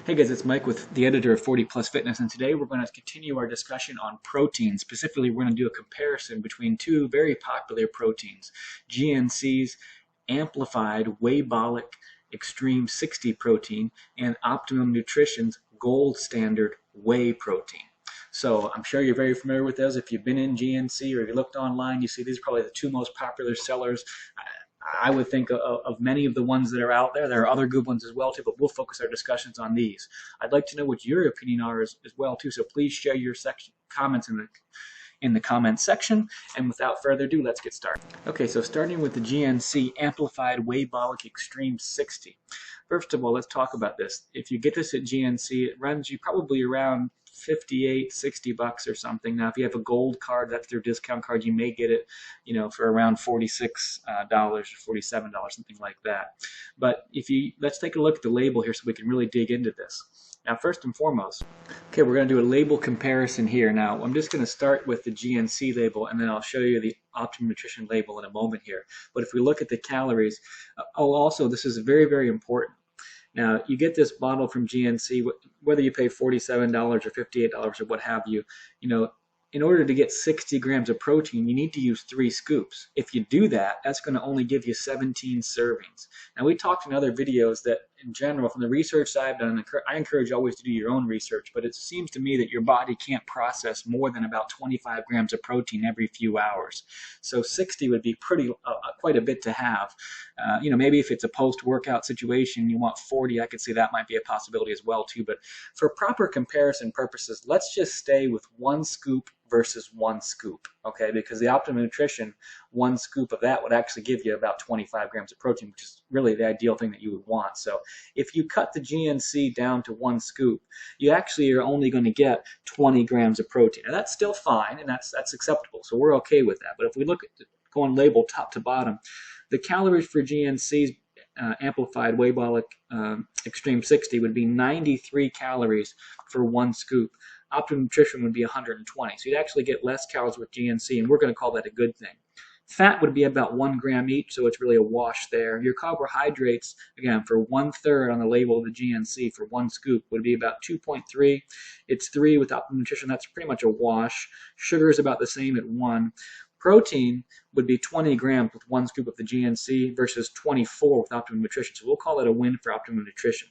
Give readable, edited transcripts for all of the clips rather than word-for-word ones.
Hey guys, it's Mike with the editor of 40 Plus Fitness, and today we're going to continue our discussion on protein. Specifically, we're going to do a comparison between two very popular proteins, GNC's amplified Wheybolic Extreme 60 protein and Optimum Nutrition's gold standard whey protein. So I'm sure you're very familiar with those. If you've been in GNC or if you looked online, you see these are probably the two most popular sellers. I would think of many of the ones that are out there. There are other good ones as well too, but we'll focus our discussions on these. I'd like to know what your opinion are as well too, so please share your comments in the comments section. And without further ado, let's get started. Okay, so starting with the GNC Amplified Wheybolic Extreme 60. First of all, let's talk about this. If you get this at GNC, it runs you probably around 58, 60 bucks or something. Now, if you have a gold card, that's their discount card, you may get it, for around $46 or $47, something like that. But let's take a look at the label here so we can really dig into this. Now, first and foremost, okay, we're going to do a label comparison here. Now, I'm just going to start with the GNC label, and then I'll show you the Optimum Nutrition label in a moment here. But if we look at the calories, also, this is very, very important. Now, you get this bottle from GNC, whether you pay $47 or $58 or what have you, in order to get 60 grams of protein, you need to use 3 scoops. If you do that, that's going to only give you 17 servings. Now, we talked in other videos that, in general, from the research that I've done, I encourage you always to do your own research, but it seems to me that your body can't process more than about 25 grams of protein every few hours. So 60 would be quite a bit to have. Maybe if it's a post-workout situation, you want 40, I could see that might be a possibility as well too. But for proper comparison purposes, let's just stay with 1 scoop versus 1 scoop, okay? Because the Optimum Nutrition, 1 scoop of that would actually give you about 25 grams of protein, which is really the ideal thing that you would want. So if you cut the GNC down to 1 scoop, you actually are only going to get 20 grams of protein. And that's still fine, and that's acceptable. So we're okay with that. But if we look at going label top to bottom, the calories for GNC's amplified Wheybolic Extreme 60 would be 93 calories for 1 scoop. Optimum Nutrition would be 120. So you'd actually get less calories with GNC, and we're going to call that a good thing. Fat would be about 1 gram each, so it's really a wash there. Your carbohydrates, again, for 1/3 on the label of the GNC for 1 scoop would be about 2.3. It's 3 with Optimum Nutrition. That's pretty much a wash. Sugar is about the same at 1. Protein would be 20 grams with 1 scoop of the GNC versus 24 with Optimum Nutrition. So we'll call it a win for Optimum Nutrition.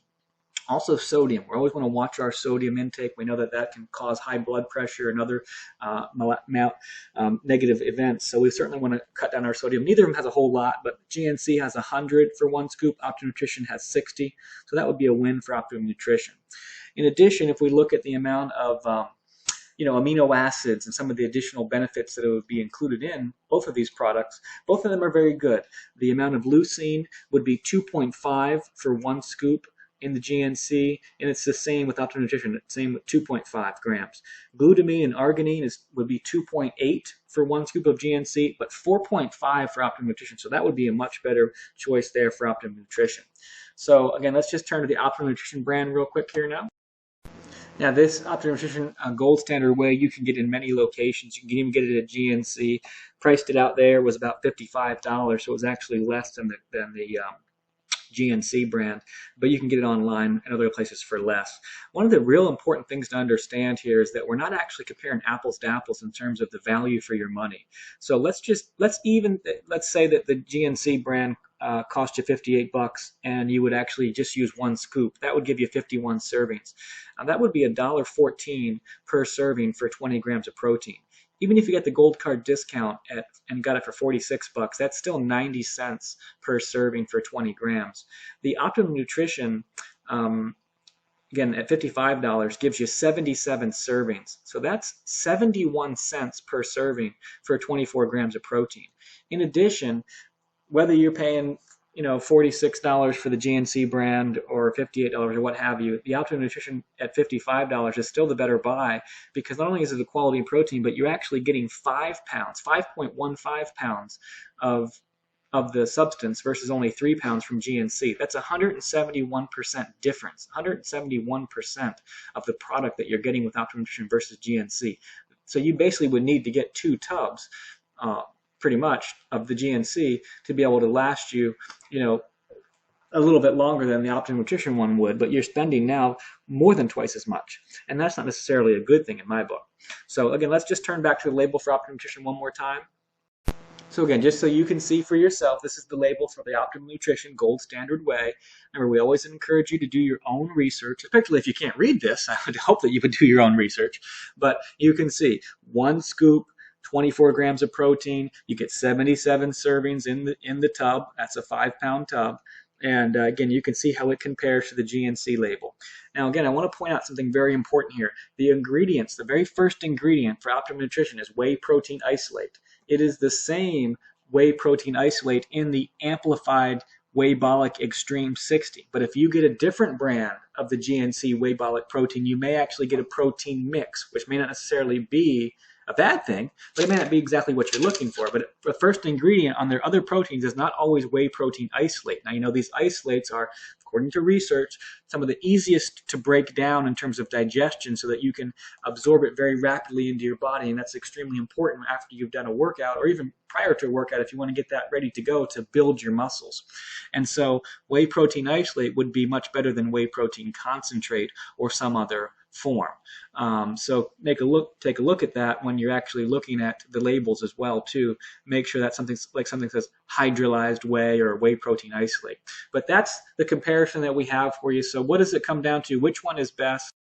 Also sodium. We always want to watch our sodium intake. We know that that can cause high blood pressure and other negative events. So we certainly want to cut down our sodium. Neither of them has a whole lot, but GNC has 100 for 1 scoop. Optimum Nutrition has 60. So that would be a win for Optimum Nutrition. In addition, if we look at the amount of amino acids and some of the additional benefits that would be included in both of these products, both of them are very good. The amount of leucine would be 2.5 for 1 scoop in the GNC, and it's the same with Optimum Nutrition, same with 2.5 grams. Glutamine and arginine would be 2.8 for 1 scoop of GNC, but 4.5 for Optimum Nutrition, so that would be a much better choice there for Optimum Nutrition. So again, let's just turn to the Optimum Nutrition brand real quick here now. Now, this Optimum Nutrition Gold Standard Whey you can get in many locations. You can even get it at GNC. Priced it out there was about $55, so it was actually less than the GNC brand, but you can get it online and other places for less. One of the real important things to understand here is that we're not actually comparing apples to apples in terms of the value for your money. So let's say that the GNC brand cost you 58 bucks and you would actually just use 1 scoop. That would give you 51 servings. That would be $1.14 per serving for 20 grams of protein. Even if you get the gold card discount and got it for 46 bucks, that's still 90 cents per serving for 20 grams. The Optimum Nutrition, again, at $55, gives you 77 servings. So that's 71 cents per serving for 24 grams of protein. In addition, whether you're paying $46 for the GNC brand or $58 or what have you, the Optimum Nutrition at $55 is still the better buy, because not only is it a quality protein, but you're actually getting 5.15 pounds of the substance versus only 3 pounds from GNC. That's 171% difference, 171% of the product that you're getting with Optimum Nutrition versus GNC. So you basically would need to get 2 tubs pretty much of the GNC to be able to last you, a little bit longer than the Optimum Nutrition one would, but you're spending now more than twice as much. And that's not necessarily a good thing in my book. So again, let's just turn back to the label for Optimum Nutrition one more time. So again, just so you can see for yourself, this is the label for the Optimum Nutrition Gold Standard Whey. Remember, we always encourage you to do your own research, especially if you can't read this. I would hope that you would do your own research. But you can see 1 scoop, 24 grams of protein. You get 77 servings in the tub. That's a 5-pound tub. And again, you can see how it compares to the GNC label. Now, again, I want to point out something very important here. The ingredients, the very first ingredient for Optimum Nutrition is whey protein isolate. It is the same whey protein isolate in the amplified Wheybolic Extreme 60. But if you get a different brand of the GNC Wheybolic protein, you may actually get a protein mix, which may not necessarily be a bad thing, but it may not be exactly what you're looking for. But the first ingredient on their other proteins is not always whey protein isolate. Now, you know, these isolates are, according to research, some of the easiest to break down in terms of digestion so that you can absorb it very rapidly into your body. And that's extremely important after you've done a workout, or even prior to a workout if you want to get that ready to go to build your muscles. And so whey protein isolate would be much better than whey protein concentrate or some other form. So take a look at that when you're actually looking at the labels as well too. Make sure that something says hydrolyzed whey or whey protein isolate. But that's the comparison that we have for you. So what does it come down to? Which one is best?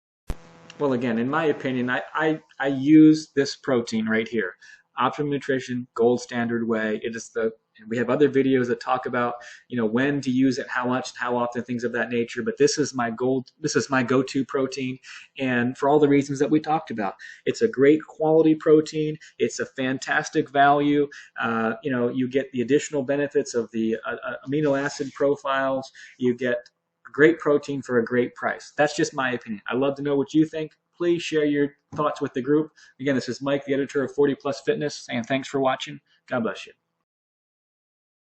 Well, again, in my opinion, I use this protein right here, Optimum Nutrition Gold Standard Whey. It is we have other videos that talk about, you know, when to use it, how much, how often, things of that nature. But this is my go-to protein, and for all the reasons that we talked about. It's a great quality protein. It's a fantastic value. You know, you get the additional benefits of the amino acid profiles. You get great protein for a great price. That's just my opinion. I'd love to know what you think. Please share your thoughts with the group. Again, this is Mike, the editor of 40 Plus Fitness, saying thanks for watching. God bless you.